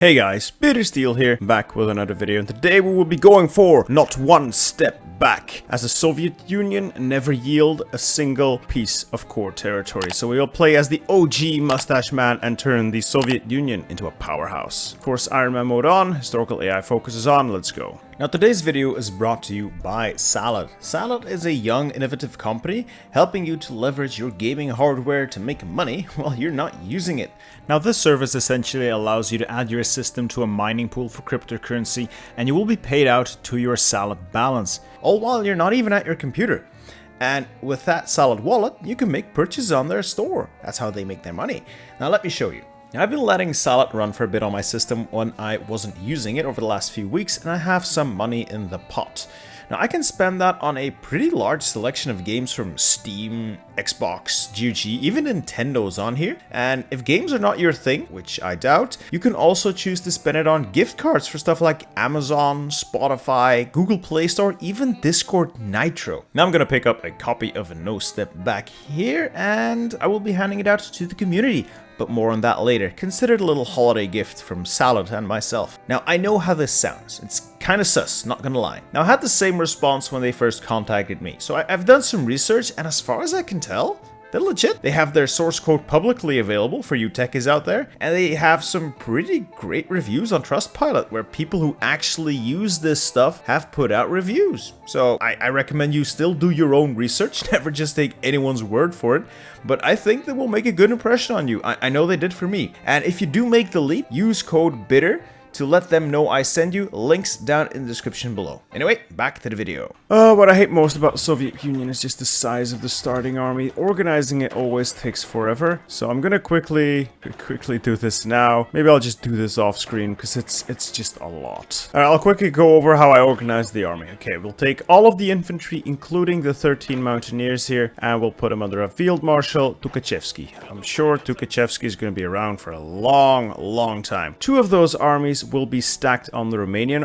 Hey guys, Peter Steele here, back with another video, and today we will be going for not one step back, as the Soviet Union never yield a single piece of core territory. So we will play as the OG mustache man and turn the Soviet Union into a powerhouse. Of course, Iron Man mode on, historical AI focus is on, let's go. Now today's video is brought to you by Salad. Salad is a young, innovative company helping you to leverage your gaming hardware to make money while you're not using it. Now this service essentially allows you to add your system to a mining pool for cryptocurrency, and you will be paid out to your Salad balance, all while you're not even at your computer. And with that Salad wallet, you can make purchases on their store. That's how they make their money. Now let me show you. Now, I've been letting Salad run for a bit on my system when I wasn't using it over the last few weeks, and I have some money in the pot. Now I can spend that on a pretty large selection of games from Steam, Xbox, GOG, even Nintendo's on here. And if games are not your thing, which I doubt, you can also choose to spend it on gift cards for stuff like Amazon, Spotify, Google Play Store, even Discord Nitro. Now I'm gonna pick up a copy of No Step Back here, and I will be handing it out to the community. But more on that later. Consider it a little holiday gift from Salad and myself. Now, I know how this sounds. It's kind of sus, not gonna lie. Now, I had the same response when they first contacted me. So I've done some research, and as far as I can tell, they're legit. They have their source code publicly available for you techies out there, and they have some pretty great reviews on Trustpilot, where people who actually use this stuff have put out reviews. So I recommend you still do your own research, never just take anyone's word for it, but I think they will make a good impression on you. I know they did for me. And if you do make the leap, use code BITTER to let them know I send you. Links down in the description below. Anyway, back to the video. What I hate most about the Soviet Union is just the size of the starting army. Organizing it always takes forever. So I'm gonna quickly do this now. Maybe I'll just do this off screen because it's just a lot. Alright, I'll quickly go over how I organize the army. Okay, we'll take all of the infantry, including the 13 mountaineers here, and we'll put them under a field marshal, Tukhachevsky. I'm sure Tukhachevsky is going to be around for a long time. Two of those armies will be stacked on the Romanian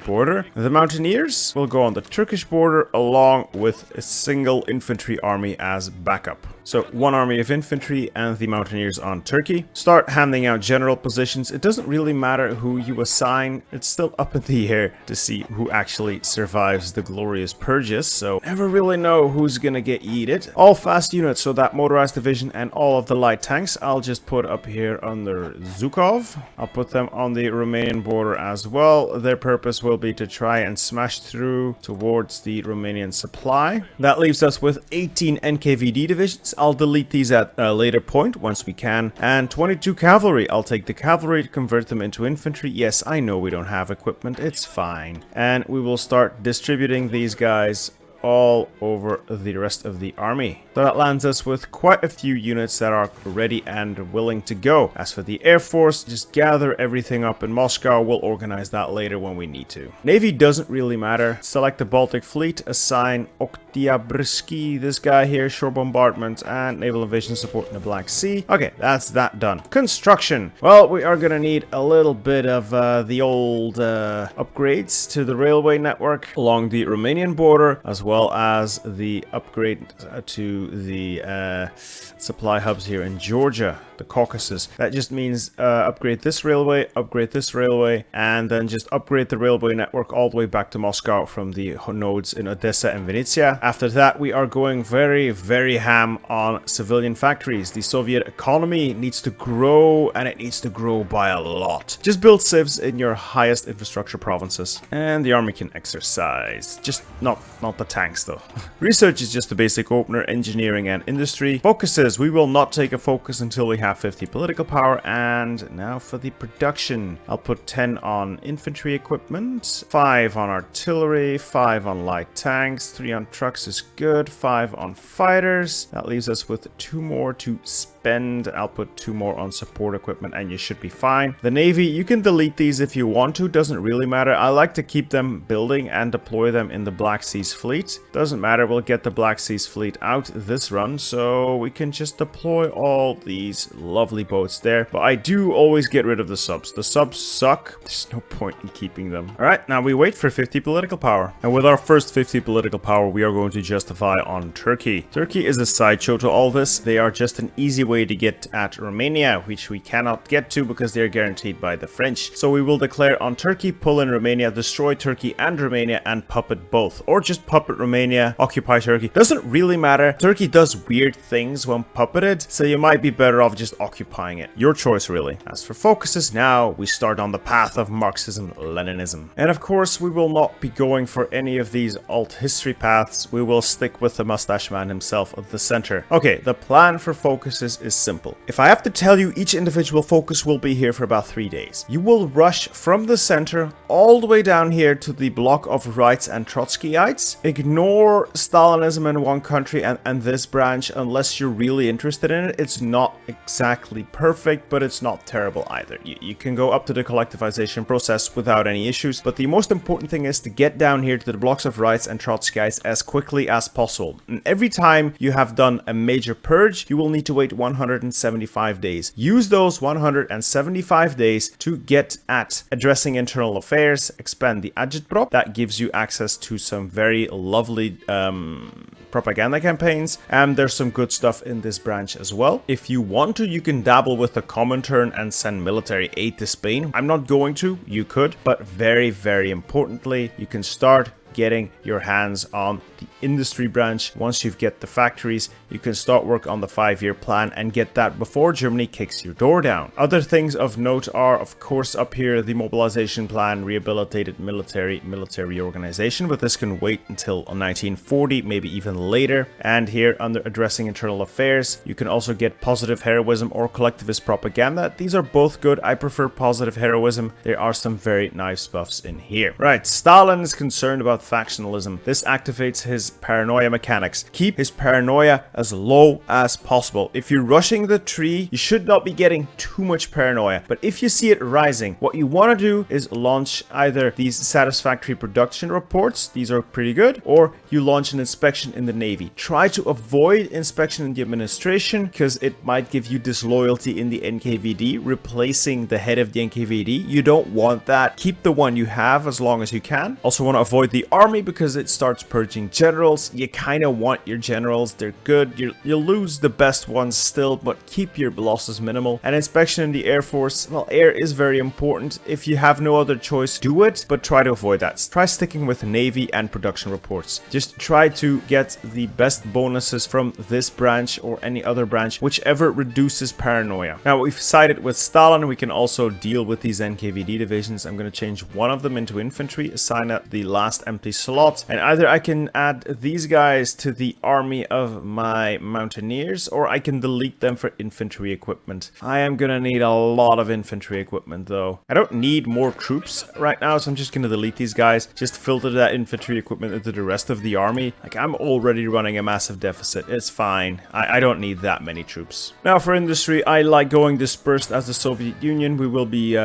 border. The mountaineers will go on the Turkish border along with a single infantry army as backup. So one army of infantry and the mountaineers on Turkey. Start handing out general positions. It doesn't really matter who you assign. It's still up in the air to see who actually survives the glorious Purges. So never really know who's gonna get yeeted. All fast units, so that motorized division and all of the light tanks, I'll just put up here under Zhukov. I'll put them on the Romanian border as well. Their purpose will be to try and smash through towards the Romanian supply. That leaves us with 18 NKVD divisions. I'll delete these at a later point once we can. And 22 cavalry. I'll take the cavalry to convert them into infantry. Yes, I know we don't have equipment. It's fine. And we will start distributing these guys all over the rest of the army. So that lands us with quite a few units that are ready and willing to go. As for the Air Force, just gather everything up in Moscow. We'll organize that later when we need to. Navy doesn't really matter. Select the Baltic Fleet, assign Oktyabrski, this guy here, shore bombardment and naval invasion support in the Black Sea. Okay, that's that done. Construction. Well, we are gonna need a little bit of the old upgrades to the railway network along the Romanian border, as well as the upgrade to the supply hubs here in Georgia, the Caucasus. That just means upgrade this railway, and then just upgrade the railway network all the way back to Moscow from the nodes in Odessa and Vinnytsia. After that, we are going very ham on civilian factories. The Soviet economy needs to grow, and it needs to grow by a lot. Just build civs in your highest infrastructure provinces, and the army can exercise. Just not the tanks though. Research is just the basic opener. Engineering and industry. Focuses. We will not take a focus until we have 50 political power. And now for the production. I'll put 10 on infantry equipment, 5 on artillery, 5 on light tanks, 3 on trucks is good, 5 on fighters. That leaves us with 2 more to spend. I'll put 2 more on support equipment and you should be fine. The Navy, you can delete these if you want to, doesn't really matter. I like to keep them building and deploy them in the Black Seas fleet. Doesn't matter, we'll get the Black Seas fleet out this run, so we can just deploy all these lovely boats there. But I do always get rid of the subs. The subs suck. There's no point in keeping them. Alright, now we wait for 50 political power. And with our first 50 political power, we are going to justify on Turkey. Turkey is a sideshow to all this. They are just an easy way way to get at Romania, which we cannot get to because they're guaranteed by the French. So we will declare on Turkey, pull in Romania, destroy Turkey and Romania, and puppet both. Or just puppet Romania, occupy Turkey. Doesn't really matter. Turkey does weird things when puppeted, so you might be better off just occupying it. Your choice, really. As for focuses, now we start on the path of Marxism-Leninism. And of course, we will not be going for any of these alt history paths. We will stick with the mustache man himself at the center. Okay, the plan for focuses is simple. If I have to tell you, each individual focus will be here for about 3 days. You will rush from the center all the way down here to the block of rights and Trotskyites. Ignore Stalinism in one country and this branch unless you're really interested in it. It's not exactly perfect, but it's not terrible either. You can go up to the collectivization process without any issues, but the most important thing is to get down here to the blocks of rights and Trotskyites as quickly as possible. And every time you have done a major purge, you will need to wait 175 days. Use those 175 days to get at addressing internal affairs, expand the agitprop. That gives you access to some very lovely propaganda campaigns, and there's some good stuff in this branch as well. If you want to, you can dabble with the Comintern and send military aid to Spain. I'm not going to, you could, but very, very importantly, you can start getting your hands on the industry branch. Once you get the factories, you can start work on the 5-year plan and get that before Germany kicks your door down. Other things of note are, of course, up here, the mobilization plan, rehabilitated military reorganization, but this can wait until 1940, maybe even later. And here under addressing internal affairs, you can also get positive heroism or collectivist propaganda. These are both good. I prefer positive heroism. There are some very nice buffs in here. Right, Stalin is concerned about factionalism. This activates his paranoia mechanics. Keep his paranoia as low as possible. If you're rushing the tree, you should not be getting too much paranoia. But if you see it rising, what you want to do is launch either these satisfactory production reports. These are pretty good. Or you launch an inspection in the Navy. Try to avoid inspection in the administration because it might give you disloyalty in the NKVD, replacing the head of the NKVD. You don't want that. Keep the one you have as long as you can. Also want to avoid the army because it starts purging generals. You kind of want your generals. They're good. You'll lose the best ones still, but keep your losses minimal. And inspection in the Air Force. Well, air is very important. If you have no other choice, do it, but try to avoid that. Try sticking with Navy and production reports. Just try to get the best bonuses from this branch or any other branch, whichever reduces paranoia. Now, we've sided with Stalin. We can also deal with these NKVD divisions. I'm going to change one of them into infantry, assign at the last empty slot, and either I can add these guys to the army of my mountaineers, or I can delete them for infantry equipment. I am gonna need a lot of infantry equipment though. I don't need more troops right now, so I'm just gonna delete these guys, just filter that infantry equipment into the rest of the army. Like, I'm already running a massive deficit. It's fine. I don't need that many troops. Now for industry, I like going dispersed as the Soviet Union. We will be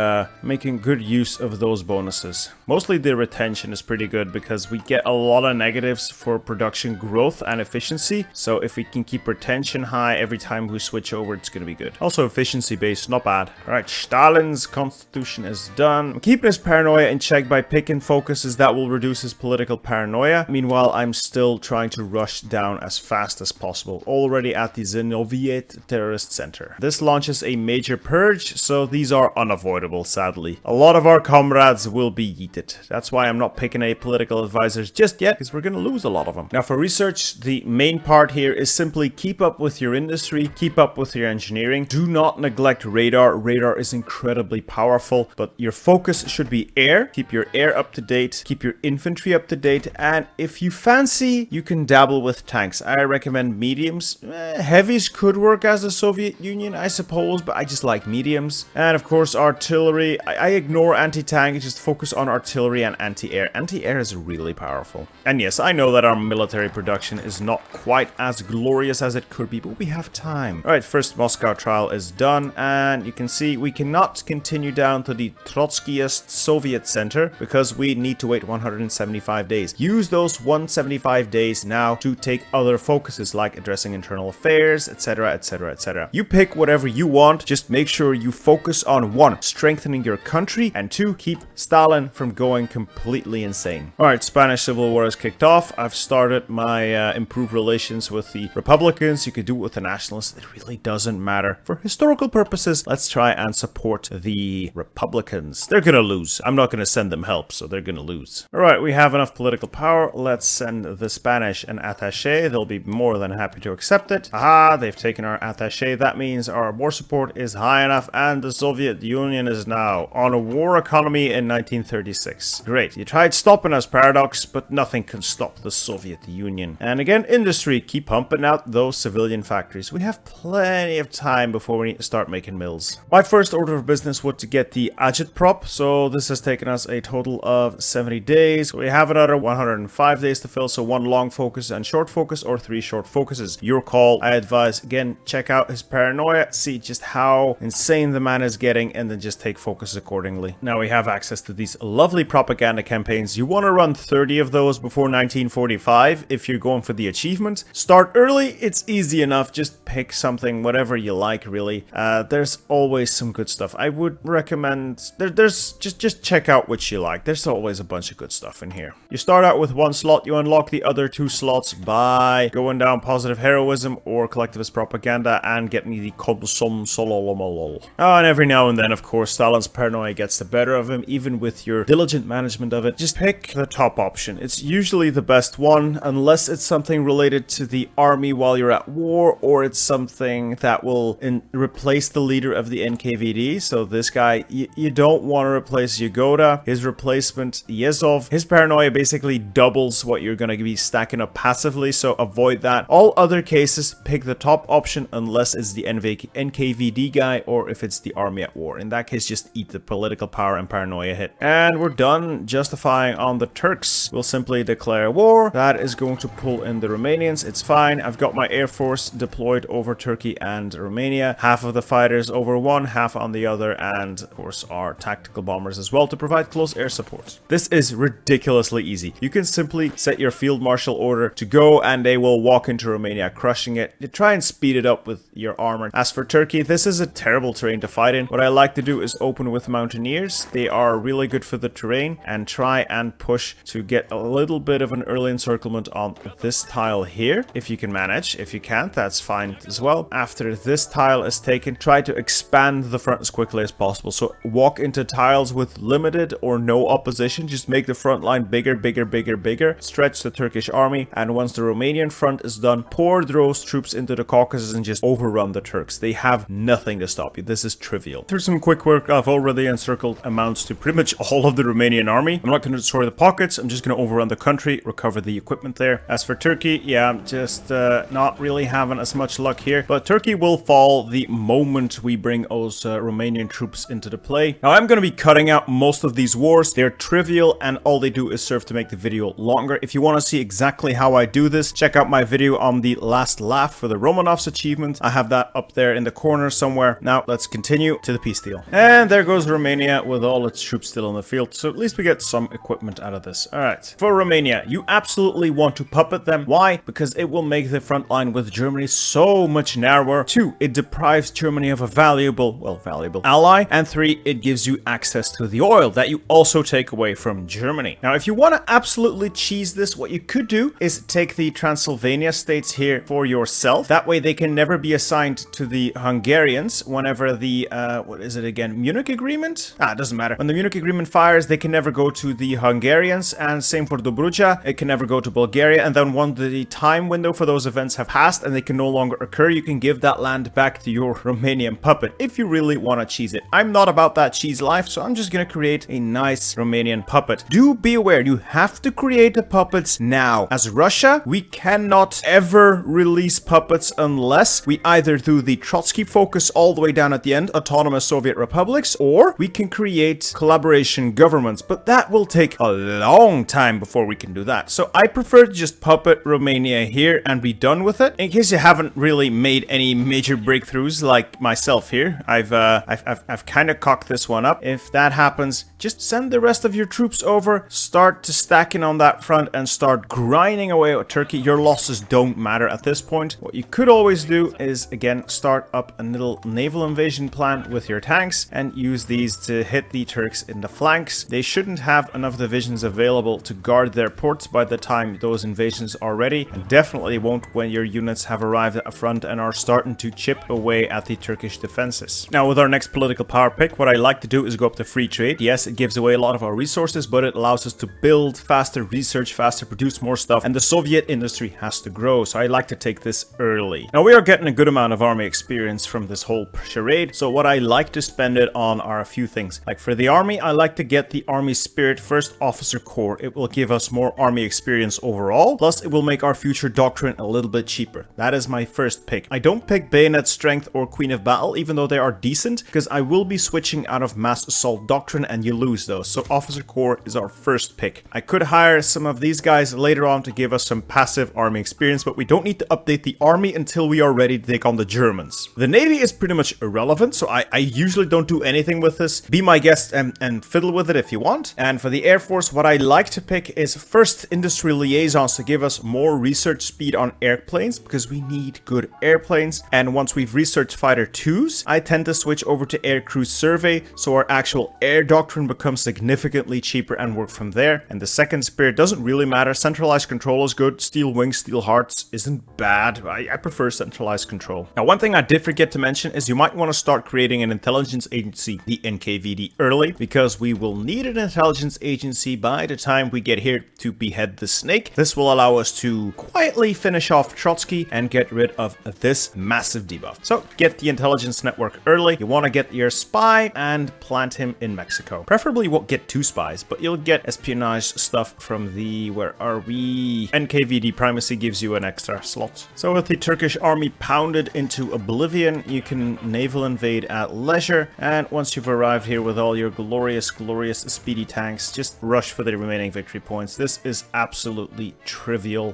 making good use of those bonuses. Mostly the retention is pretty good because we get a lot of negatives for production growth and efficiency. So if we can keep retention high every time we switch over, it's going to be good. Also efficiency based, not bad. All right, Stalin's constitution is done. I'm keeping his paranoia in check by picking focuses that will reduce his political paranoia. Meanwhile, I'm still trying to rush down as fast as possible. Already at the Zenoviet terrorist center. This launches a major purge, so these are unavoidable, sadly. A lot of our comrades will be yeeted. That's why I'm not picking any political advisors just yet, because we're going to lose a lot of them. Now for research, the main part here is simply keep up with your industry, keep up with your engineering. Do not neglect radar. Radar is incredibly powerful, but your focus should be air. Keep your air up to date, keep your infantry up to date, and if you fancy, you can dabble with tanks. I recommend mediums. Heavies could work as the Soviet Union, I suppose, but I just like mediums. And of course, artillery. I ignore anti-tank, just focus on artillery and anti-air. Anti-air is really powerful. And yes, I know that our military production is not quite as glorious as it could be, but we have time. All right, first Moscow trial is done, and you can see we cannot continue down to the Trotskyist Soviet Center because we need to wait 175 days. Use those 175 days now to take other focuses like addressing internal affairs, etc, etc, etc. You pick whatever you want, just make sure you focus on 1, strengthening your country, and 2, keep Stalin from going completely insane. Alright, Alright, Spanish Civil War has kicked off. I've started my improved relations with the Republicans. You could do it with the Nationalists. It really doesn't matter. For historical purposes, let's try and support the Republicans. They're gonna lose. I'm not gonna send them help, so they're gonna lose. Alright, we have enough political power. Let's send the Spanish an attaché. They'll be more than happy to accept it. Aha, they've taken our attaché. That means our war support is high enough, and the Soviet Union is now on a war economy in 1936. Great. You tried stopping us, Paradox, but nothing can stop the Soviet Union. And again, industry, keep pumping out those civilian factories. We have plenty of time before we need to start making mills. My first order of business was to get the agitprop, so this has taken us a total of 70 days. We have another 105 days to fill, so 1 long focus and short focus, or 3 short focuses. Your call. I advise, again, check out his paranoia, see just how insane the man is getting, and then just take focus accordingly. Now we have access to these lovely propaganda campaigns. You want to run 30 of those before 1945 if you're going for the achievement. Start early, it's easy enough. Just pick something, whatever you like, really. There's always some good stuff. I would recommend, there's just check out what you like. There's always a bunch of good stuff in here. You start out with 1 slot, you unlock the other 2 slots by going down positive heroism or collectivist propaganda and getting the Komsom Sololomolol. Oh, and every now and then, of course, Stalin's paranoia gets the better of him, even with your diligent management of it. Just pick the top option. It's usually the best one, unless it's something related to the army while you're at war, or it's something that will replace the leader of the NKVD. So this guy, you don't want to replace Yagoda. His replacement, Yezov, his paranoia basically doubles what you're going to be stacking up passively, so avoid that. All other cases, pick the top option unless it's the NKVD guy or if it's the army at war. In that case, just eat the political power and paranoia hit. And we're done justifying on the Turks. We'll simply declare war. That is going to pull in the Romanians. It's fine. I've got my air force deployed over Turkey and Romania. Half of the fighters over one, half on the other, and of course our tactical bombers as well to provide close air support. This is ridiculously easy. You can simply set your field marshal order to go and they will walk into Romania crushing it. You try and speed it up with your armor. As for Turkey, this is a terrible terrain to fight in. What I like to do is open with mountaineers. They are really good for the terrain, and try and push to get a little bit of an early encirclement on this tile here, if you can manage. If you can't, that's fine as well. After this tile is taken, try to expand the front as quickly as possible. So walk into tiles with limited or no opposition. Just make the front line bigger, bigger, bigger, bigger. Stretch the Turkish army, and once the Romanian front is done, pour those troops into the Caucasus and just overrun the Turks. They have nothing to stop you. This is trivial. Through some quick work, I've already encircled amounts to pretty much all of the Romanian army. I'm not going to destroy the pockets. I'm just going to overrun the country, recover the equipment there. As for Turkey, yeah, I'm just not really having as much luck here. But Turkey will fall the moment we bring those Romanian troops into the play. Now, I'm going to be cutting out most of these wars. They're trivial, and all they do is serve to make the video longer. If you want to see exactly how I do this, check out my video on the last laugh for the Romanovs achievement. I have that up there in the corner somewhere. Now, let's continue to the peace deal. And there goes Romania with all its troops still in the field. So at least we get some equipment out of this. All right. For Romania, you absolutely want to puppet them. Why? Because it will make the front line with Germany so much narrower. 2, it deprives Germany of a valuable ally. And 3, it gives you access to the oil that you also take away from Germany. Now, if you want to absolutely cheese this, what you could do is take the Transylvania states here for yourself. That way they can never be assigned to the Hungarians whenever the, what is it again? Munich Agreement? It doesn't matter. When the Munich Agreement fires, they can never go to the Hungarians, and same for Dobruja. It can never go to Bulgaria. And then when the time window for those events have passed and they can no longer occur, you can give that land back to your Romanian puppet if you really want to cheese it. I'm not about that cheese life, so I'm just going to create a nice Romanian puppet. Do be aware, you have to create the puppets now. As Russia, we cannot ever release puppets unless we either do the Trotsky focus all the way down at the end, autonomous Soviet republics, or we can create collaboration governments, but that will take a long time before we can do that. So I prefer to just puppet Romania here and be done with it. In case you haven't really made any major breakthroughs like myself here, I've kind of cocked this one up. If that happens, just send the rest of your troops over, start to stacking on that front and start grinding away at Turkey. Your losses don't matter at this point. What you could always do is, again, start up a little naval invasion plan with your tanks and use these to hit the Turks in the flanks. They shouldn't have enough divisions of available to guard their ports by the time those invasions are ready, and definitely won't when your units have arrived at the front and are starting to chip away at the Turkish defenses. Now, with our next political power pick, what I like to do is go up to free trade. Yes, it gives away a lot of our resources, but it allows us to build faster, research faster, produce more stuff, and the Soviet industry has to grow, so I like to take this early. Now, we are getting a good amount of army experience from this whole charade, so what I like to spend it on are a few things. Like for the army, I like to get the Army Spirit First Officer Corps. It will give us more army experience overall, plus it will make our future doctrine a little bit cheaper. That is my first pick. I don't pick Bayonet Strength or Queen of Battle, even though they are decent, because I will be switching out of Mass Assault Doctrine and you lose those, so Officer Corps is our first pick. I could hire some of these guys later on to give us some passive army experience, but we don't need to update the army until we are ready to take on the Germans. The Navy is pretty much irrelevant, so I usually don't do anything with this. Be my guest and fiddle with it if you want. And for the Air Force, what I like to pick is first industry liaisons to give us more research speed on airplanes, because we need good airplanes. And once we've researched fighter 2s, I tend to switch over to air crew survey, so our actual air doctrine becomes significantly cheaper and work from there. And the second spirit doesn't really matter. Centralized control is good. Steel wings, steel hearts isn't bad. I prefer centralized control. Now, one thing I did forget to mention is you might want to start creating an intelligence agency, the NKVD, early, because we will need an intelligence agency by the time we get here to behead the snake. This will allow us to quietly finish off Trotsky and get rid of this massive debuff. So get the intelligence network early. You want to get your spy and plant him in Mexico. Preferably won't get 2 spies, but you'll get espionage stuff from the, where are we? NKVD primacy gives you an extra slot. So with the Turkish army pounded into oblivion, you can naval invade at leisure, and once you've arrived here with all your glorious speedy tanks, just rush for the remaining victory points. This is absolutely trivial.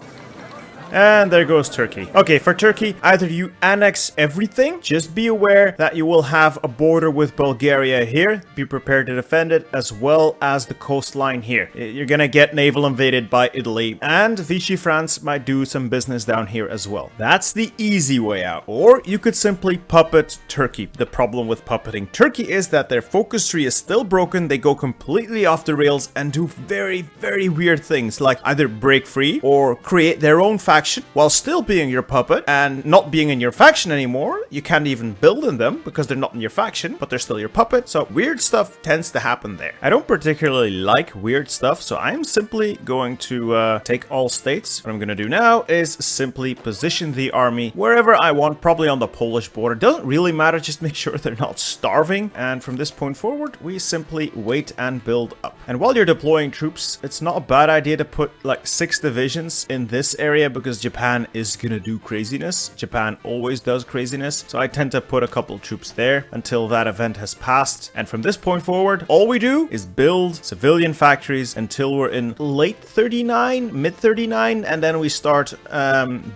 And there goes Turkey. Okay, for Turkey, either you annex everything, just be aware that you will have a border with Bulgaria here. Be prepared to defend it, as well as the coastline here. You're gonna get naval invaded by Italy, and Vichy France might do some business down here as well. That's the easy way out. Or you could simply puppet Turkey. The problem with puppeting Turkey is that their focus tree is still broken. They go completely off the rails and do very weird things, like either break free or create their own faction while still being your puppet and not being in your faction anymore. You can't even build in them because they're not in your faction, but they're still your puppet. So weird stuff tends to happen there. I don't particularly like weird stuff, so I'm simply going to take all states. What I'm going to do now is simply position the army wherever I want, probably on the Polish border. Doesn't really matter, just make sure they're not starving. And from this point forward, we simply wait and build up. And while you're deploying troops, it's not a bad idea to put like 6 divisions in this area, because Japan is gonna do craziness. Japan always does craziness, so I tend to put a couple troops there until that event has passed. And from this point forward, all we do is build civilian factories until we're in late 39, mid 39, and then we start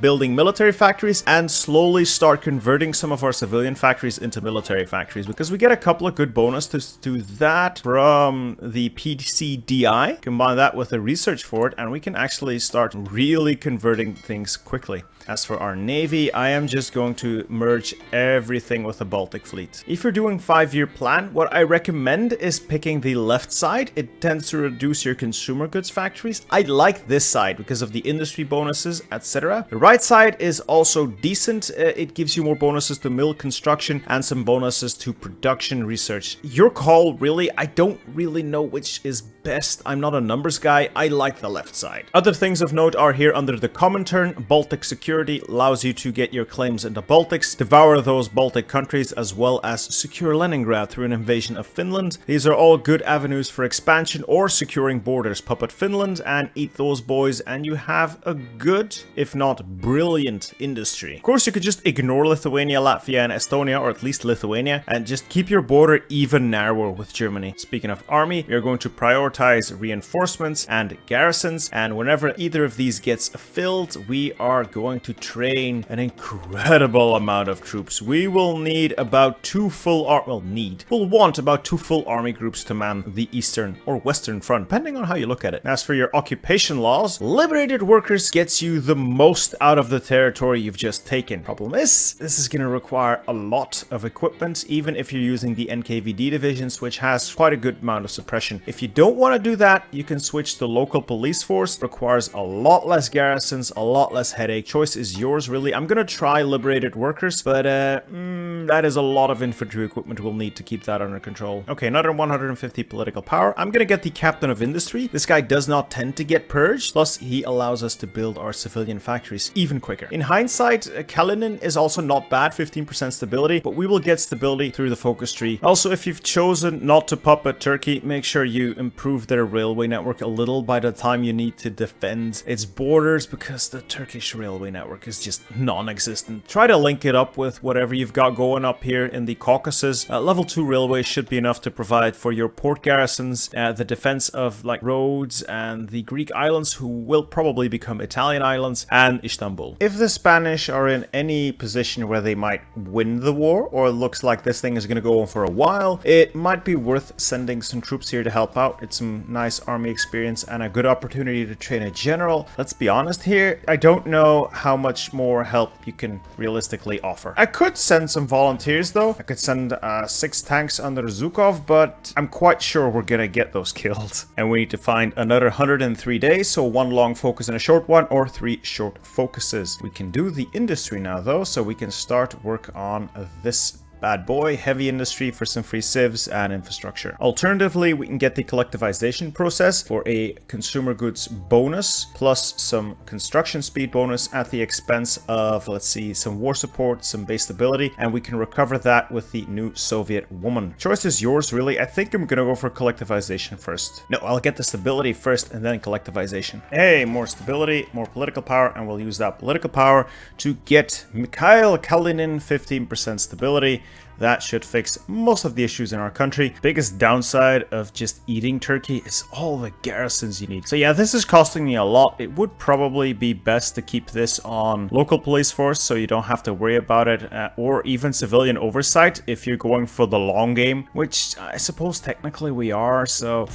building military factories and slowly start converting some of our civilian factories into military factories, because we get a couple of good bonuses to that from the PCDI. Combine that with the research for it, and we can actually start really converting things quickly. As for our navy, I am just going to merge everything with the Baltic fleet. If you're doing 5-year plan, what I recommend is picking the left side. It tends to reduce your consumer goods factories. I like this side because of the industry bonuses, etc. The right side is also decent. It gives you more bonuses to mill construction and some bonuses to production research. Your call, really. I don't really know which is best. I'm not a numbers guy. I like the left side. Other things of note are here under the common turn. Baltic security allows you to get your claims in the Baltics, devour those Baltic countries, as well as secure Leningrad through an invasion of Finland. These are all good avenues for expansion or securing borders. Puppet Finland and eat those boys, and you have a good, if not brilliant, industry. Of course, you could just ignore Lithuania, Latvia, and Estonia, or at least Lithuania, and just keep your border even narrower with Germany. Speaking of army, we are going to prioritize reinforcements and garrisons, and whenever either of these gets filled, we are going to train an incredible amount of troops. We will need about we'll want about 2 full army groups to man the eastern or western front, depending on how you look at it. As for your occupation laws, liberated workers gets you the most out of the territory you've just taken. Problem is, this is going to require a lot of equipment, even if you're using the NKVD divisions, which has quite a good amount of suppression. If you don't want to do that, you can switch to local police force. Requires a lot less garrisons, a lot less headache. Choice is yours, really. I'm going to try liberated workers, but that is a lot of infantry equipment we'll need to keep that under control. Okay, another 150 political power. I'm going to get the captain of industry. This guy does not tend to get purged, plus he allows us to build our civilian factories even quicker. In hindsight, Kalinin is also not bad, 15% stability, but we will get stability through the focus tree. Also, if you've chosen not to puppet Turkey, make sure you improve their railway network a little by the time you need to defend its borders, because the Turkish railway network is just non-existent. Try to link it up with whatever you've got going up here in the Caucasus. Level 2 railways should be enough to provide for your port garrisons, the defense of like Rhodes and the Greek islands, who will probably become Italian islands, and Istanbul. If the Spanish are in any position where they might win the war, or it looks like this thing is going to go on for a while, it might be worth sending some troops here to help out. It's some nice army experience and a good opportunity to train a general. Let's be honest here, I don't know how much more help you can realistically offer. I could send some volunteers though. I could send 6 tanks under Zhukov, but I'm quite sure we're gonna get those killed. And we need to find another 103 days, so 1 long focus and a short one, or 3 short focuses. We can do the industry now though, so we can start work on this bad boy, heavy industry for some free civs and infrastructure. Alternatively, we can get the collectivization process for a consumer goods bonus, plus some construction speed bonus at the expense of, let's see, some war support, some base stability, and we can recover that with the new Soviet woman. Choice is yours, really. I think I'm gonna go for collectivization first. No, I'll get the stability first and then collectivization. Hey, more stability, more political power, and we'll use that political power to get Mikhail Kalinin 15% stability. That should fix most of the issues in our country. Biggest downside of just eating Turkey is all the garrisons you need. So yeah, this is costing me a lot. It would probably be best to keep this on local police force so you don't have to worry about it, or even civilian oversight if you're going for the long game, which I suppose technically we are, so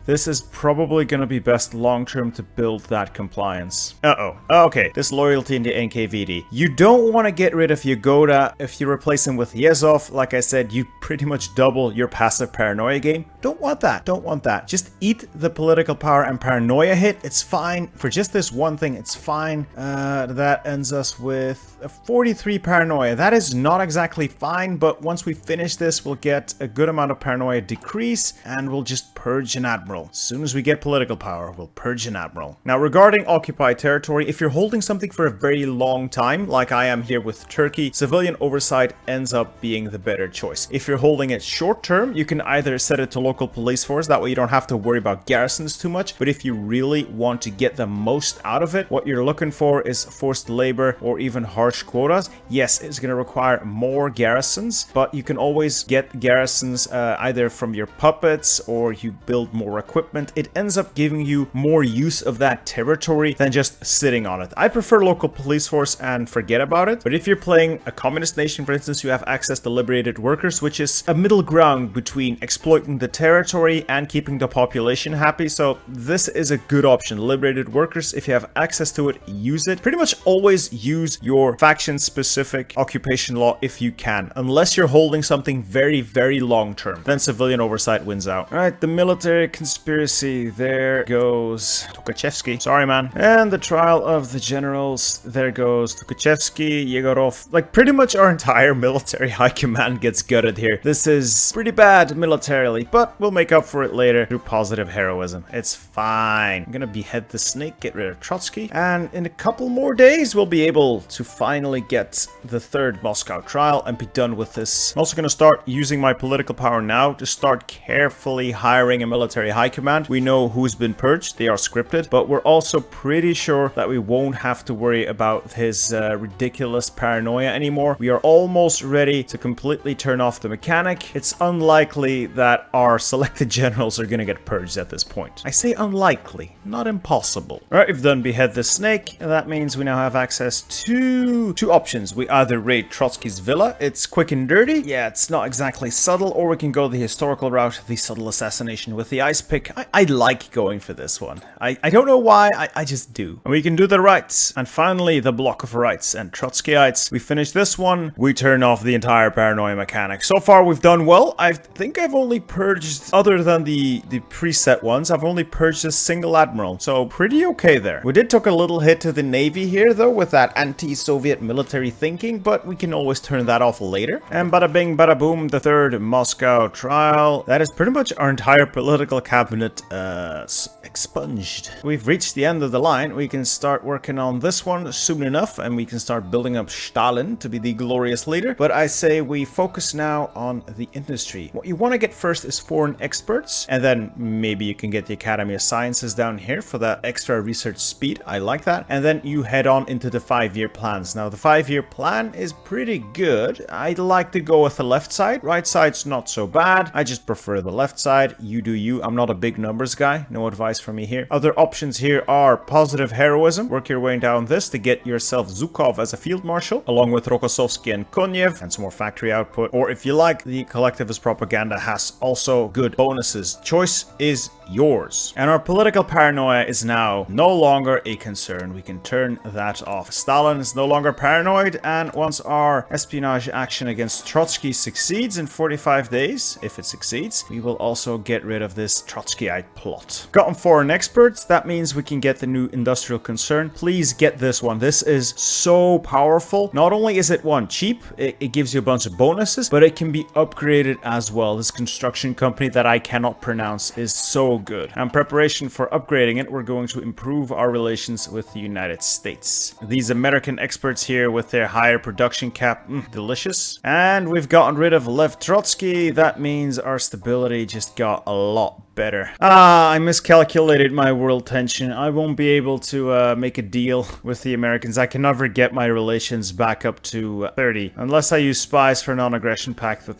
this is probably going to be best long-term to build that compliance. Okay, this loyalty in the NKVD. You don't want to get rid of Yagoda. If you replace him with Yezov, like I said, you pretty much double your passive paranoia game. Don't want that. Don't want that. Just eat the political power and paranoia hit. It's fine. For just this one thing, it's fine. That ends us with a 43 paranoia. That is not exactly fine, but once we finish this, we'll get a good amount of paranoia decrease, and we'll just purge an admiral. As soon as we get political power, we'll purge an admiral. Now, regarding occupied territory, if you're holding something for a very long time, like I am here with Turkey, civilian oversight ends up being the better choice. If you're holding it short term, you can either set it to local police force, that way you don't have to worry about garrisons too much. But if you really want to get the most out of it, what you're looking for is forced labor or even harsh quotas. Yes, it's going to require more garrisons, but you can always get garrisons either from your puppets, or you build more equipment. It ends up giving you more use of that territory than just sitting on it. I prefer local police force and forget about it. But if you're playing a communist nation, for instance, you have access to liberated workers, which is a middle ground between exploiting the territory and keeping the population happy. So this is a good option. Liberated workers, if you have access to it, use it. Pretty much always use your faction specific occupation law if you can, unless you're holding something very, very long term. Then civilian oversight wins out. All right, the military conspiracy, there goes Tukhachevsky. Sorry, man. And the trial of the generals, there goes Tukhachevsky, Yegorov. Like, pretty much our entire military high command gets gutted here. This is pretty bad militarily, but we'll make up for it later through positive heroism. It's fine. I'm gonna behead the snake, get rid of Trotsky, and in a couple more days, we'll be able to finally get the third Moscow trial and be done with this. I'm also going to start using my political power now to start carefully hiring a military high command. We know who's been purged, they are scripted, but we're also pretty sure that we won't have to worry about his ridiculous paranoia anymore. We are almost ready to completely turn off the mechanic. It's unlikely that our selected generals are going to get purged at this point. I say unlikely, not impossible. Alright, we've done behead the snake, and that means we now have access to two options. We either raid Trotsky's villa, it's quick and dirty, yeah, it's not exactly subtle, or we can go the historical route, the subtle assassination with the ice pick. I like going for this one. I don't know why, I just do. And we can do the rights. And finally, the block of rights and Trotskyites. We finish this one, we turn off the entire paranoia mechanic. So far, we've done well. I think I've only purged, other than the preset ones, I've only purged a single admiral. So pretty okay there. We did take a little hit to the navy here though with that anti-Soviet military thinking, but we can always turn that off later. And bada bing bada boom, the third Moscow trial. That is pretty much our entire political cabinet expunged. We've reached the end of the line. We can start working on this one soon enough, and we can start building up Stalin to be the glorious leader. But I say we focus now on the industry. What you want to get first is foreign experts, and then maybe you can get the Academy of Sciences down here for that extra research speed. I like that. And then you head on into the 5-year plans. Now the 5-year plan is pretty good. I'd like to go with the left side. Right side's not so bad. I just prefer the left side. You do you. I'm not a big numbers guy. No advice from me here. Other options here are positive heroism. Work your way down this to get yourself Zhukov as a field marshal, along with Rokossovsky and Konyev, and some more factory output. Or if you like, the collectivist propaganda has also good bonuses. Choice is yours. And our political paranoia is now no longer a concern. We can turn that off. Stalin is no longer paranoid, and once our espionage action against Trotsky succeeds in 45 days, if it succeeds, we will also get rid of this Trotskyite plot. Gotten foreign experts, that means we can get the new industrial concern. Please get this one. This is so powerful. Not only is it one cheap, it gives you a bunch of bonuses, but it can be upgraded as well. This construction company that I cannot pronounce is so good. And in preparation for upgrading it, we're going to improve our relations with the United States. These American experts here with their higher production cap, delicious. And we've gotten rid of Lev Trotsky. That means our stability just got a lot better. I miscalculated my world tension. I won't be able to make a deal with the Americans. I can never get my relations back up to 30 unless I use spies for a non-aggression pact.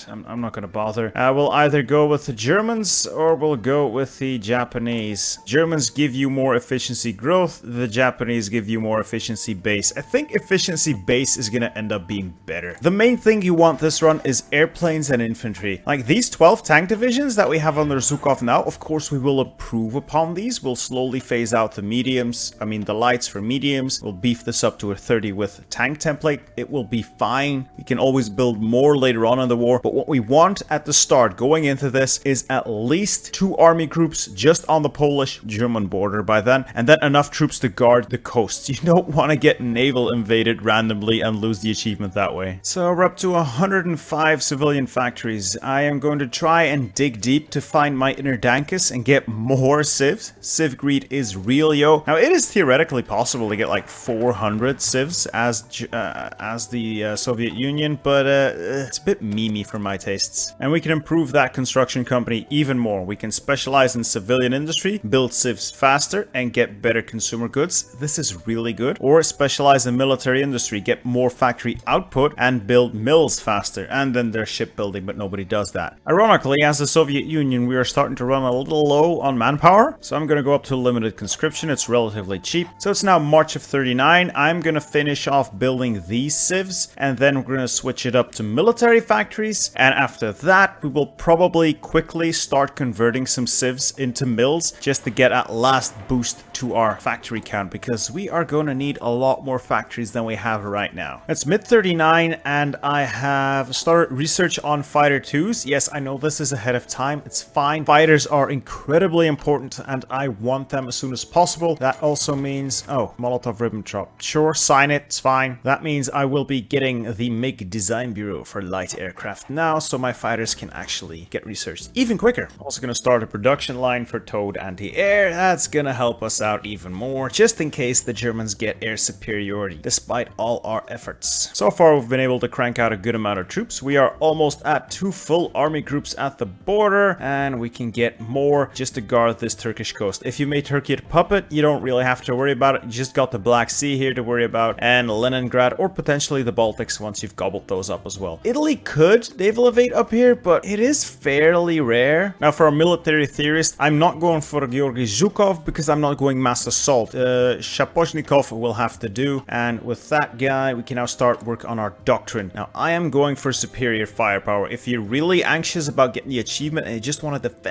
I'm not gonna bother. We'll either go with the Germans or we'll go with the Japanese. Germans give you more efficiency growth. The Japanese give you more efficiency base. I think efficiency base is gonna end up being better. The main thing you want this run is airplanes and infantry. Like these 12 tank divisions that we have under Zhukov now, of course we will improve upon these. We'll slowly phase out the mediums, the lights for mediums. We'll beef this up to a 30 with tank template. It will be fine. We can always build more later on in the war, but what we want at the start going into this is at least 2 army groups just on the Polish-German border by then, and then enough troops to guard the coasts. You don't want to get naval invaded randomly and lose the achievement that way. So we're up to 105 civilian factories. I am going to try and dig deep to find my inner Dankus and get more civs. Civ greed is real, yo. Now it is theoretically possible to get like 400 civs as the Soviet Union, but it's a bit memey for my tastes. And we can improve that construction company even more. We can specialize in civilian industry, build civs faster, and get better consumer goods. This is really good. Or specialize in military industry, get more factory output, and build mills faster. And then there's shipbuilding, but nobody does that. Ironically, as the Soviet Union, we are starting to run a little low on manpower, so I'm gonna go up to limited conscription. It's relatively cheap. So it's now March of 39. I'm gonna finish off building these civs, and then we're gonna switch it up to military factories, and after that we will probably quickly start converting some civs into mills just to get at last boost to our factory count, because we are gonna need a lot more factories than we have right now. It's mid 39 and I have started research on fighter 2s. Yes, I know this is ahead of time, it's fine, fighters are incredibly important and I want them as soon as possible. That also means, oh, Molotov Ribbentrop. Sure, sign it, it's fine. That means I will be getting the MiG Design Bureau for light aircraft now, so my fighters can actually get researched even quicker. Also gonna start a production line for towed anti-air. That's gonna help us out even more, just in case the Germans get air superiority, despite all our efforts. So far, we've been able to crank out a good amount of troops. We are almost at 2 full army groups at the border, and we can get more just to guard this Turkish coast. If you made Turkey a puppet, you don't really have to worry about it. You just got the Black Sea here to worry about, and Leningrad, or potentially the Baltics once you've gobbled those up as well. Italy could naval evade up here, but it is fairly rare. Now, for a military theorist, I'm not going for Georgy Zhukov because I'm not going mass assault. Shapochnikov will have to do, and with that guy, we can now start work on our doctrine. Now, I am going for superior firepower. If you're really anxious about getting the achievement and you just want to defend,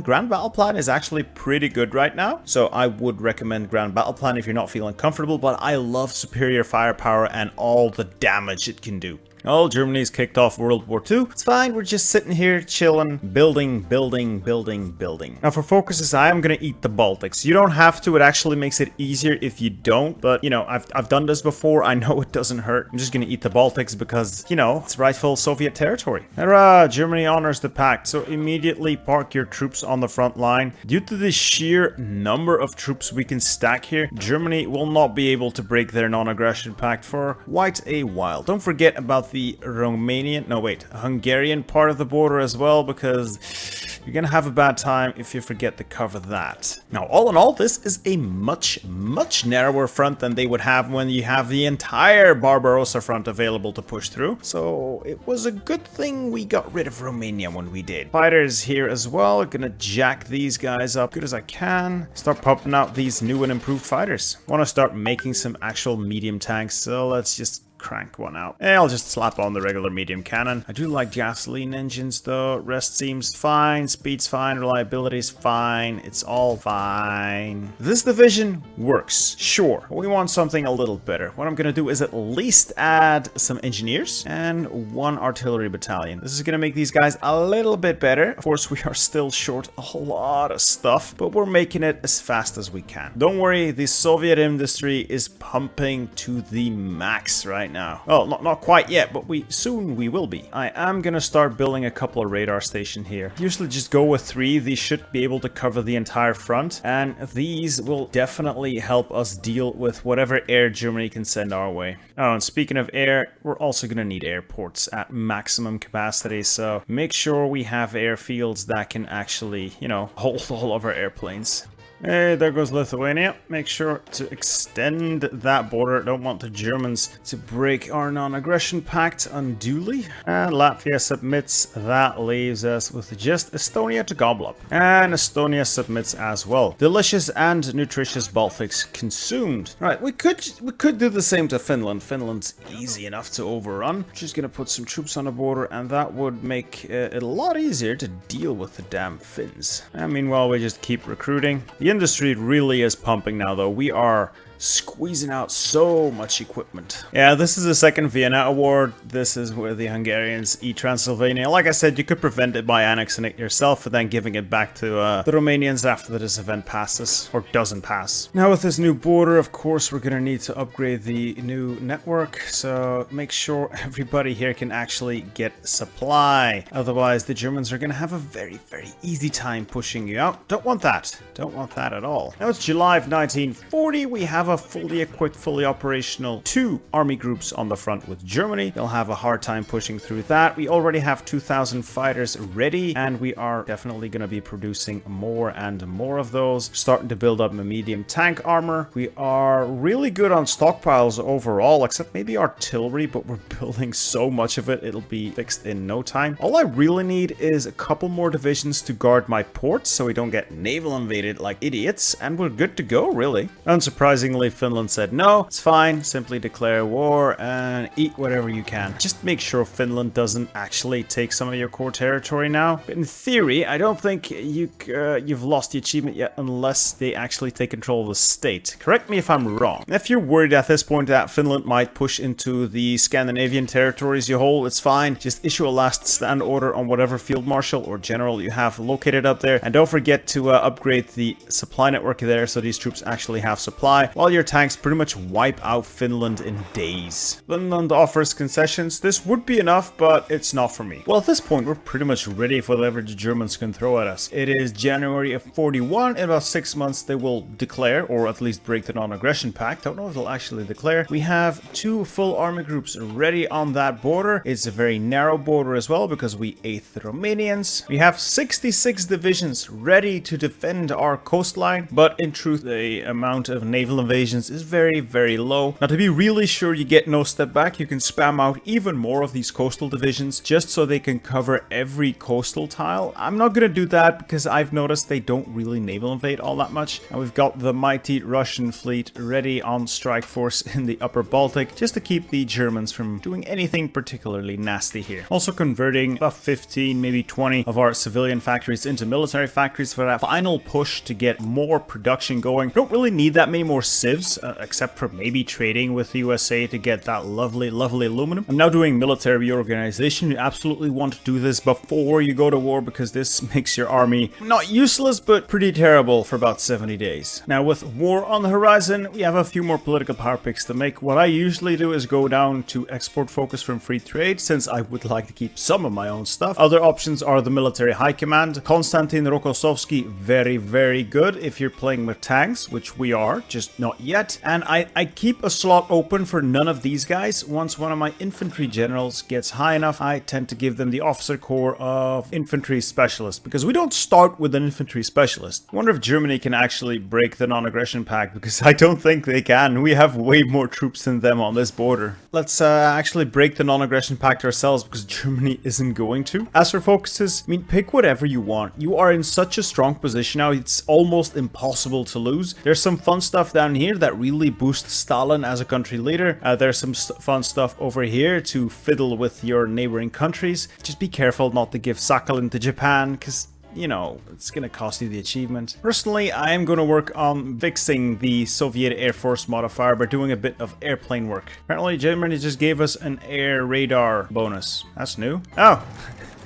Grand Battle Plan is actually pretty good right now. So I would recommend Grand Battle Plan if you're not feeling comfortable, but I love superior firepower and all the damage it can do. Oh, Germany's kicked off World War II. It's fine, we're just sitting here chilling, building. Now for focuses, I am gonna eat the Baltics. You don't have to, it actually makes it easier if you don't, but you know, I've done this before, I know it doesn't hurt. I'm just gonna eat the Baltics because, you know, it's rightful Soviet territory. Hurrah, Germany honors the pact, so immediately park your troops on the front line. Due to the sheer number of troops we can stack here, Germany will not be able to break their non-aggression pact for quite a while. Don't forget about the Hungarian part of the border as well, because you're gonna have a bad time if you forget to cover that. Now, all in all, this is a much narrower front than they would have when you have the entire Barbarossa front available to push through. So it was a good thing we got rid of Romania when we did. Fighters here as well. Gonna jack these guys up good as I can. Start popping out these new and improved fighters. Want to start making some actual medium tanks, so let's just crank one out. And I'll just slap on the regular medium cannon. I do like gasoline engines though. Rest seems fine, speed's fine, reliability's fine. It's all fine. This division works, sure. But we want something a little better. What I'm gonna do is at least add some engineers and 1 artillery battalion. This is gonna make these guys a little bit better. Of course, we are still short a lot of stuff, but we're making it as fast as we can. Don't worry, the Soviet industry is pumping to the max right now. Well, not quite yet, but soon we will be. I am gonna start building a couple of radar stations here. Usually just go with 3. These should be able to cover the entire front, and these will definitely help us deal with whatever air Germany can send our way. Oh, and speaking of air, we're also gonna need airports at maximum capacity, so make sure we have airfields that can actually, you know, hold all of our airplanes. Hey, there goes Lithuania. Make sure to extend that border. Don't want the Germans to break our non-aggression pact unduly. And Latvia submits. That leaves us with just Estonia to gobble up. And Estonia submits as well. Delicious and nutritious Baltics consumed. Right, we could do the same to Finland. Finland's easy enough to overrun. Just gonna put some troops on the border, and that would make it a lot easier to deal with the damn Finns. And meanwhile, we just keep recruiting. The industry really is pumping now, though. We are squeezing out so much equipment. Yeah, this is the second Vienna award. This is where the Hungarians eat Transylvania. Like I said, you could prevent it by annexing it yourself and then giving it back to the Romanians after this event passes, or doesn't pass. Now with this new border, of course, we're gonna need to upgrade the new network, so make sure everybody here can actually get supply. Otherwise, the Germans are gonna have a very easy time pushing you out. Don't want that. Don't want that at all. Now it's July of 1940. We have a fully equipped, fully operational 2 army groups on the front with Germany. They'll have a hard time pushing through that. We already have 2,000 fighters ready, and we are definitely going to be producing more and more of those. Starting to build up a medium tank armor. We are really good on stockpiles overall, except maybe artillery, but we're building so much of it, it'll be fixed in no time. All I really need is a couple more divisions to guard my ports so we don't get naval invaded like idiots, and we're good to go, really. Unsurprisingly, Unfortunately, Finland said no, it's fine, simply declare war and eat whatever you can. Just make sure Finland doesn't actually take some of your core territory now. But in theory, I don't think you've lost the achievement yet unless they actually take control of the state. Correct me if I'm wrong. If you're worried at this point that Finland might push into the Scandinavian territories you hold, it's fine. Just issue a last stand order on whatever field marshal or general you have located up there. And don't forget to upgrade the supply network there so these troops actually have supply, while your tanks pretty much wipe out Finland in days. Finland offers concessions. This would be enough, but it's not for me. Well, at this point, we're pretty much ready for whatever the Germans can throw at us. It is January of 41. In about 6 months, they will declare, or at least break the non-aggression pact. Don't know if they'll actually declare. We have 2 full army groups ready on that border. It's a very narrow border as well because we ate the Romanians. We have 66 divisions ready to defend our coastline, but in truth, the amount of naval invasions is very, very low. Now, to be really sure you get no step back, you can spam out even more of these coastal divisions just so they can cover every coastal tile. I'm not gonna do that because I've noticed they don't really naval invade all that much. And we've got the mighty Russian fleet ready on strike force in the upper Baltic just to keep the Germans from doing anything particularly nasty here. Also converting about 15, maybe 20 of our civilian factories into military factories for that final push to get more production going. Don't really need that many more civs, except for maybe trading with the USA to get that lovely, lovely aluminum. I'm now doing military reorganization. You absolutely want to do this before you go to war because this makes your army not useless, but pretty terrible for about 70 days. Now, with war on the horizon, we have a few more political power picks to make. What I usually do is go down to export focus from free trade, since I would like to keep some of my own stuff. Other options are the military high command. Konstantin Rokossovsky, very, very good if you're playing with tanks, which we are, just not yet. And I keep a slot open for none of these guys. Once one of my infantry generals gets high enough, I tend to give them the officer corps of infantry specialists, because we don't start with an infantry specialist. I wonder if Germany can actually break the non-aggression pact, because I don't think they can. We have way more troops than them on this border. Let's actually break the non-aggression pact ourselves, because Germany isn't going to. As for focuses, I mean, pick whatever you want. You are in such a strong position now, it's almost impossible to lose. There's some fun stuff down here that really boosts Stalin as a country leader. There's some fun stuff over here to fiddle with your neighboring countries. Just be careful not to give Sakhalin to Japan, because you know, it's gonna cost you the achievement. Personally, I am gonna work on fixing the Soviet Air Force modifier by doing a bit of airplane work. Apparently, Germany just gave us an air radar bonus. That's new. Oh.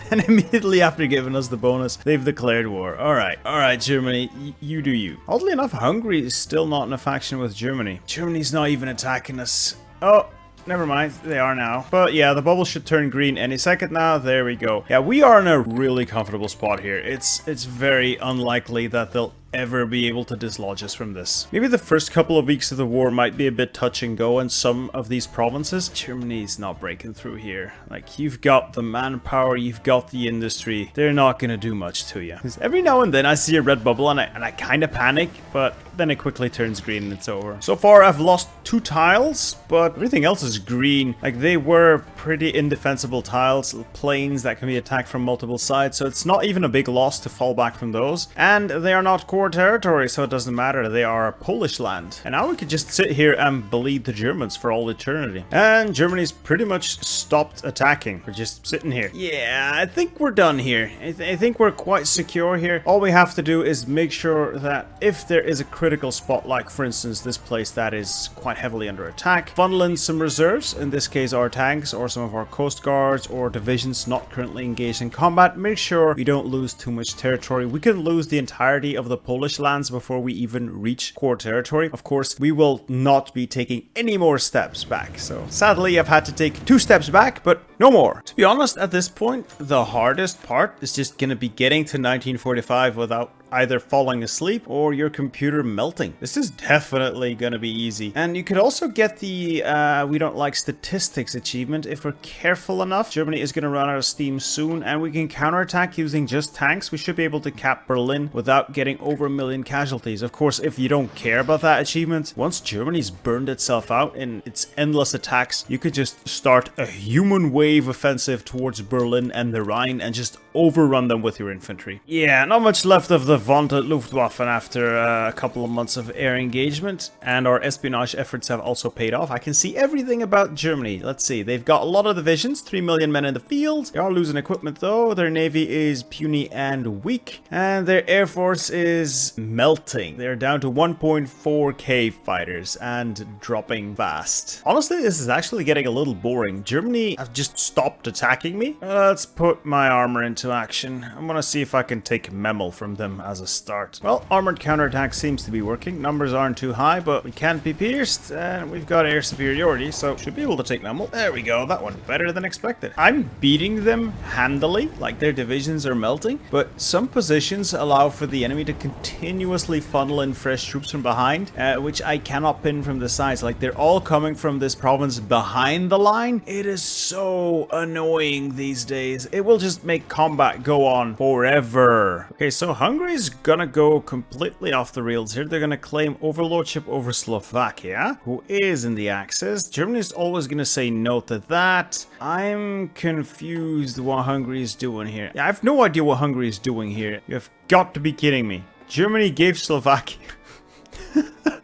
And immediately after giving us the bonus, they've declared war. Alright, Germany, you do you. Oddly enough, Hungary is still not in a faction with Germany. Germany's not even attacking us. Oh, never mind, they are now. But yeah, the bubble should turn green any second now. There we go. Yeah, we are in a really comfortable spot here. It's very unlikely that they'll ever be able to dislodge us from this. Maybe the first couple of weeks of the war might be a bit touch and go in some of these provinces. Germany's not breaking through here. Like, you've got the manpower, you've got the industry. They're not gonna do much to you. Because every now and then I see a red bubble and I kind of panic, but then it quickly turns green and it's over. So far I've lost 2 tiles, but everything else is green. Like, they were pretty indefensible tiles, planes that can be attacked from multiple sides, so it's not even a big loss to fall back from those. And they are not core territory, so it doesn't matter. They are Polish land. And now we could just sit here and bleed the Germans for all eternity. And Germany's pretty much stopped attacking. We're just sitting here. Yeah, I think we're done here. I think we're quite secure here. All we have to do is make sure that if there is a critical spot, like for instance this place that is quite heavily under attack, funnel in some reserves, in this case our tanks or some of our coast guards or divisions not currently engaged in combat. Make sure we don't lose too much territory. We can lose the entirety of the Polish lands before we even reach core territory. Of course, we will not be taking any more steps back. So sadly, I've had to take 2 steps back, but no more. To be honest, at this point, the hardest part is just gonna be getting to 1945 without either falling asleep or your computer melting. This is definitely gonna be easy. And you could also get the we don't like statistics achievement if we're careful enough. Germany is gonna run out of steam soon, and we can counterattack using just tanks. We should be able to cap Berlin without getting over 1 million casualties. Of course, if you don't care about that achievement, once Germany's burned itself out in its endless attacks, you could just start a human wave offensive towards Berlin and the Rhine and just overrun them with your infantry. Yeah, not much left of the the vaunted Luftwaffe after a couple of months of air engagement, and our espionage efforts have also paid off. I can see everything about Germany. Let's see, they've got a lot of divisions, 3 million men in the field. They are losing equipment though. Their navy is puny and weak, and their air force is melting. They're down to 1.4k fighters and dropping fast. Honestly, this is actually getting a little boring. Germany have just stopped attacking me. Let's put my armor into action. I'm gonna see if I can take Memel from them as a start. Well, armored counterattack seems to be working. Numbers aren't too high, but we can't be pierced, and we've got air superiority, so should be able to take Memel. There we go, that one better than expected. I'm beating them handily, like their divisions are melting, but some positions allow for the enemy to continuously funnel in fresh troops from behind, which I cannot pin from the sides. Like, they're all coming from this province behind the line. It is so annoying these days. It will just make combat go on forever. Okay, so Hungary's gonna go completely off the rails here. They're gonna claim overlordship over Slovakia, who is in the Axis. Germany's always gonna say no to that. I'm confused what Hungary is doing here. I have no idea what Hungary is doing here. You have got to be kidding me. Germany gave Slovakia.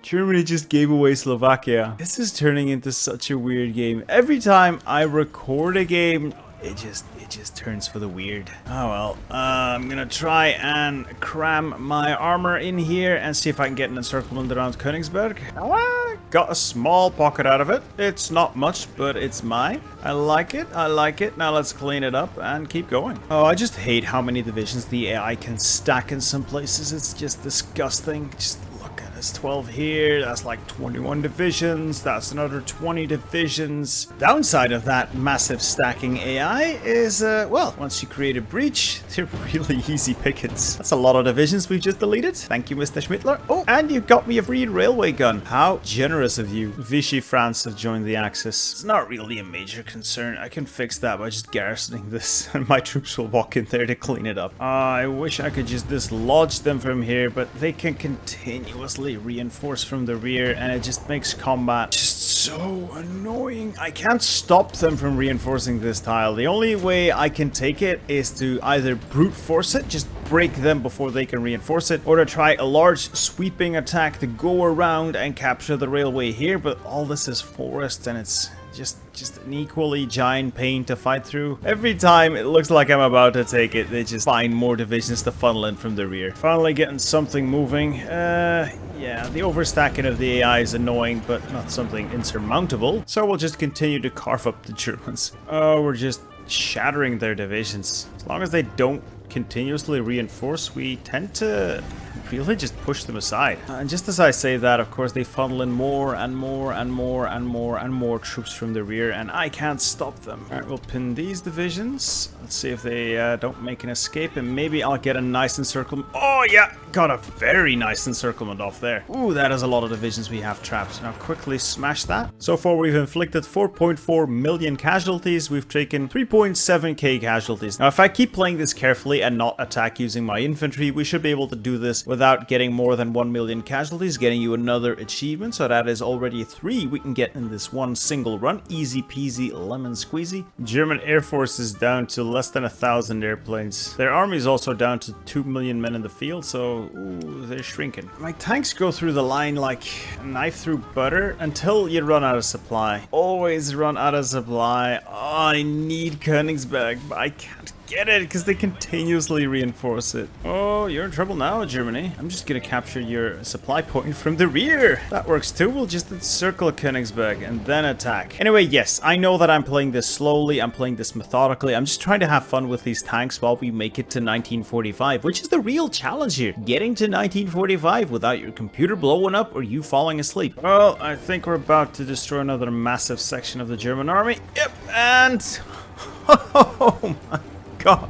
Germany just gave away Slovakia. This is turning into such a weird game. Every time I record a game, it just turns for the weird. Oh well, I'm gonna try and cram my armor in here and see if I can get an encirclement around Königsberg. Got a small pocket out of it. It's not much, but it's mine. I like it, I like it. Now let's clean it up and keep going. Oh, I just hate how many divisions the AI can stack in some places. It's just disgusting. Just look at this, 12 here, that's like 21 divisions, that's another 20 divisions. Downside of that massive stacking AI is, well, once you create a breach, they're really easy pickings. That's a lot of divisions we've just deleted. Thank you, Mr. Schmittler. Oh, and you got me a free railway gun. How generous of you. Vichy France have joined the Axis. It's not really a major concern. I can fix that by just garrisoning this, and my troops will walk in there to clean it up. I wish I could just dislodge them from here, but they can continuously reinforce from the rear, and it just makes combat just so annoying. I can't stop them from reinforcing this tile. The only way I can take it is to either brute force it, just break them before they can reinforce it, or to try a large sweeping attack to go around and capture the railway here, but all this is forest and it's just an equally giant pain to fight through. Every time it looks like I'm about to take it, they just find more divisions to funnel in from the rear. Finally getting something moving. Yeah, the overstacking of the AI is annoying, but not something insurmountable. So we'll just continue to carve up the Germans. Oh, we're just shattering their divisions. As long as they don't continuously reinforce, we tend to really just push them aside. And just as I say that, of course, they funnel in more and more and more and more and more troops from the rear, and I can't stop them. Alright, we'll pin these divisions. Let's see if they don't make an escape, and maybe I'll get a nice encirclement. Oh yeah, got a very nice encirclement off there. Ooh, that is a lot of divisions we have trapped. Now quickly smash that. So far we've inflicted 4.4 million casualties. We've taken 3.7k casualties. Now if I keep playing this carefully and not attack using my infantry, we should be able to do this without getting more than 1 million casualties, getting you another achievement. So that is already 3 we can get in this one single run. Easy peasy lemon squeezy. German Air Force is down to less than 1,000 airplanes. Their army is also down to 2 million men in the field, so ooh, they're shrinking. My tanks go through the line like a knife through butter until you run out of supply. Always run out of supply. Oh, I need Königsberg, but I can't get it because they continuously reinforce it. Oh, you're in trouble now, Germany. I'm just gonna capture your supply point from the rear. That works too. We'll just encircle Königsberg and then attack. Anyway, yes, I know that I'm playing this slowly. I'm playing this methodically. I'm just trying to have fun with these tanks while we make it to 1945, which is the real challenge here. Getting to 1945 without your computer blowing up or you falling asleep. Well, I think we're about to destroy another massive section of the German army. Yep, and oh my God.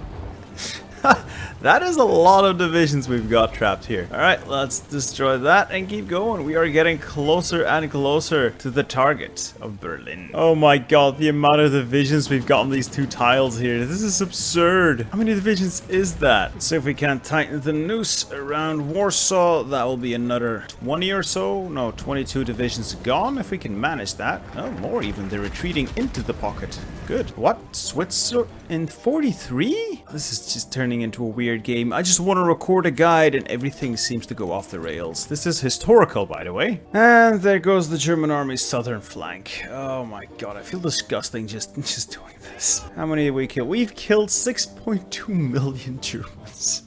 That is a lot of divisions we've got trapped here. Alright, let's destroy that and keep going. We are getting closer and closer to the target of Berlin. Oh my God, the amount of divisions we've got on these two tiles here. This is absurd. How many divisions is that? Let's see if we can tighten the noose around Warsaw. That will be another 20 or so. No, 22 divisions gone if we can manage that. Oh, more even. They're retreating into the pocket. Good. What? Switzerland in 43? This is just turning into a weird game. I just want to record a guide and everything seems to go off the rails. This is historical, by the way. And there goes the German army's southern flank. Oh my god, I feel disgusting just doing this. How many did we kill? We've killed 6.2 million Germans.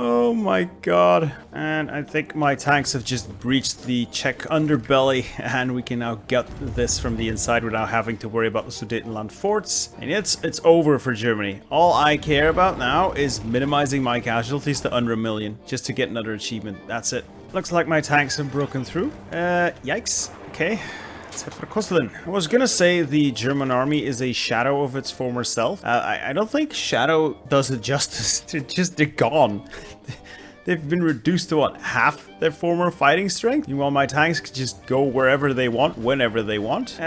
Oh my god. And I think my tanks have just breached the Czech underbelly, and we can now gut this from the inside without having to worry about the Sudetenland forts. And it's over for Germany. All I care about now is minimizing my casualties to under 1 million, just to get another achievement. That's it. Looks like my tanks have broken through. Yikes. Okay. I was gonna say the German army is a shadow of its former self. I don't think shadow does it justice. They're gone. They've been reduced to, what, half their former fighting strength? Meanwhile, my tanks can just go wherever they want, whenever they want.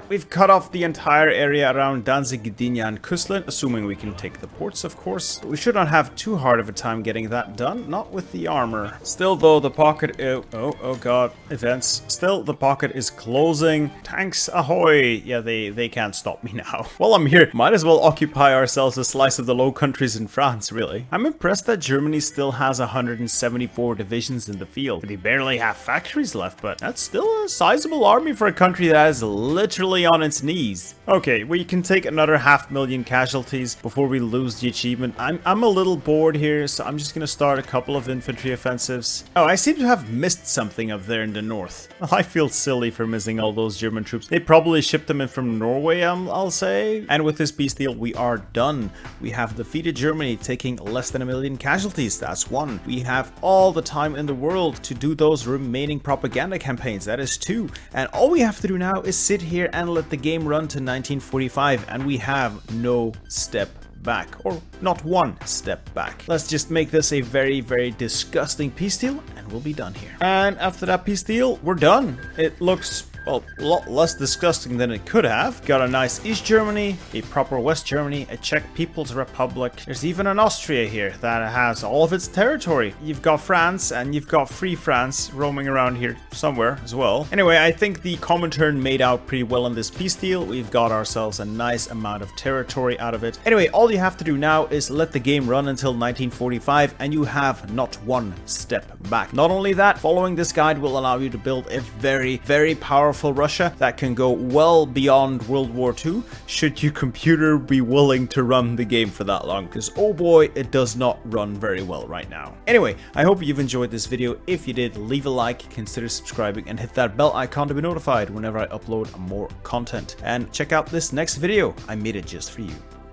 We've cut off the entire area around Danzig, Gdynia, and Küslen, assuming we can take the ports, of course. But we should not have too hard of a time getting that done, not with the armor. Still, though, the pocket... Oh god, events. Still, the pocket is closing. Tanks ahoy! Yeah, they can't stop me now. While I'm here, might as well occupy ourselves a slice of the Low Countries in France, really. I'm impressed that Germany still has 174 divisions in the field. They barely have factories left, but that's still a sizable army for a country that is literally on its knees. Okay, we can take another 500,000 casualties before we lose the achievement. I'm a little bored here, so I'm just gonna start a couple of infantry offensives. Oh, I seem to have missed something up there in the north. Well, I feel silly for missing all those German troops. They probably shipped them in from Norway, I'll say. And with this peace deal, we are done. We have defeated Germany, taking less than 1 million casualties. That's 1. We have all the time in the world to do those remaining propaganda campaigns. That is 2. And all we have to do now is sit here and let the game run to 1945, and we have no step back, or not one step back. Let's just make this a very, very disgusting peace deal, and we'll be done here. And after that peace deal, we're done. It looks, well, a lot less disgusting than it could have. Got a nice East Germany, a proper West Germany, a Czech People's Republic. There's even an Austria here that has all of its territory. You've got France, and you've got Free France roaming around here somewhere as well. Anyway, I think the Comintern made out pretty well in this peace deal. We've got ourselves a nice amount of territory out of it. Anyway, all you have to do now is let the game run until 1945, and you have not one step back. Not only that, following this guide will allow you to build a very, very powerful Russia that can go well beyond World War II, should your computer be willing to run the game for that long, because oh boy, it does not run very well right now. Anyway, I hope you've enjoyed this video. If you did, leave a like, consider subscribing, and hit that bell icon to be notified whenever I upload more content. And check out this next video. I made it just for you.